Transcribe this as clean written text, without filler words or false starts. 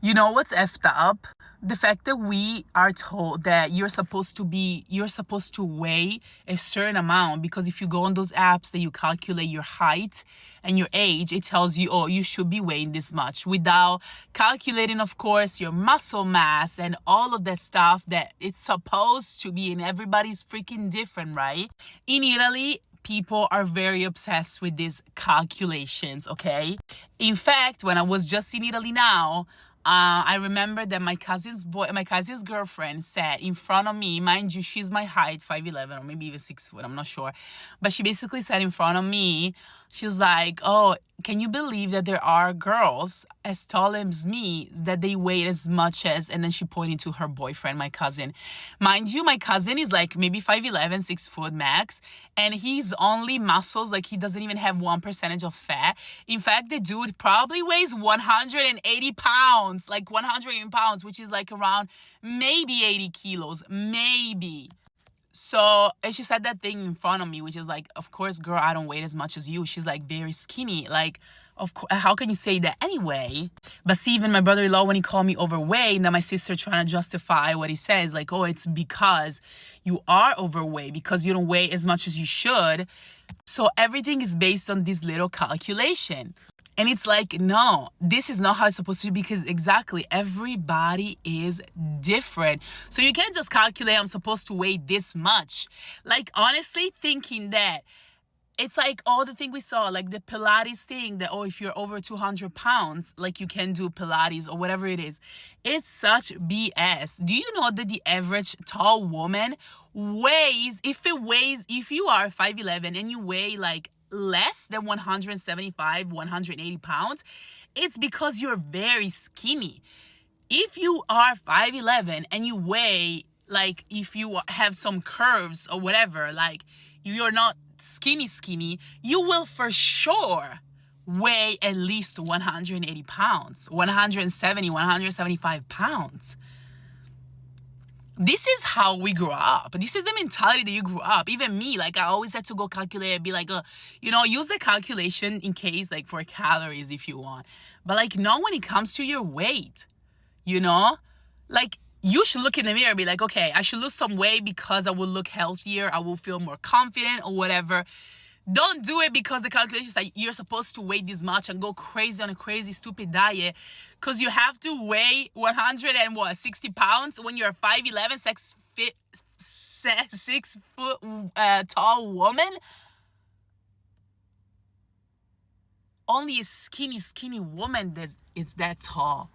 You know what's effed up? The fact that we are told that you're supposed to weigh a certain amount, because if you go on those apps that you calculate your height and your age, it tells you, oh, you should be weighing this much, without calculating, of course, your muscle mass and all of that stuff that it's supposed to be. And everybody's freaking different, right? In Italy, people are very obsessed with these calculations, okay? In fact, when I was just in Italy now, I remember that my cousin's girlfriend sat in front of me. Mind you, she's my height, 5'11", or maybe even 6 foot, I'm not sure. But she basically sat in front of me. She was like, oh, can you believe that there are girls as tall as me that they weigh as much as, and then she pointed to her boyfriend, my cousin. Mind you, my cousin is like maybe 5'11", 6 foot max, and he's only muscles, like he doesn't even have 1% of fat. In fact, the dude probably weighs 180 pounds, like 180 pounds, which is like around maybe 80 kilos, maybe. So, and she said that thing in front of me, which is like, of course, girl, I don't weigh as much as you. She's like very skinny. Like, of course, how can you say that anyway? But see, even my brother-in-law, when he called me overweight, and then my sister trying to justify what he says, like, oh, it's because you are overweight, because you don't weigh as much as you should. So everything is based on this little calculation. And it's like, no, this is not how it's supposed to be, because exactly, everybody is different. So you can't just calculate, I'm supposed to weigh this much. Like, honestly, thinking that it's like all the thing we saw, like the Pilates thing, that, oh, if you're over 200 pounds, like you can do Pilates or whatever it is. It's such BS. Do you know that the average tall woman weighs, if you are 5'11" and you weigh like less than 175, 180 pounds, it's because you're very skinny. If you are 5'11" and you weigh, like, if you have some curves or whatever, like you're not skinny, you will for sure weigh at least 180 pounds, 170, 175 pounds. This is how we grew up. This is the mentality that you grew up. Even me, like, I always had to go calculate and be like, use the calculation in case, like, for calories if you want. But, like, not when it comes to your weight, Like, you should look in the mirror and be like, okay, I should lose some weight because I will look healthier, I will feel more confident or whatever. Don't do it because the calculation is like you're supposed to weigh this much and go crazy on a crazy stupid diet, because you have to weigh 160 pounds when you're a 5'11", 6 foot tall woman. Only a skinny woman is that tall.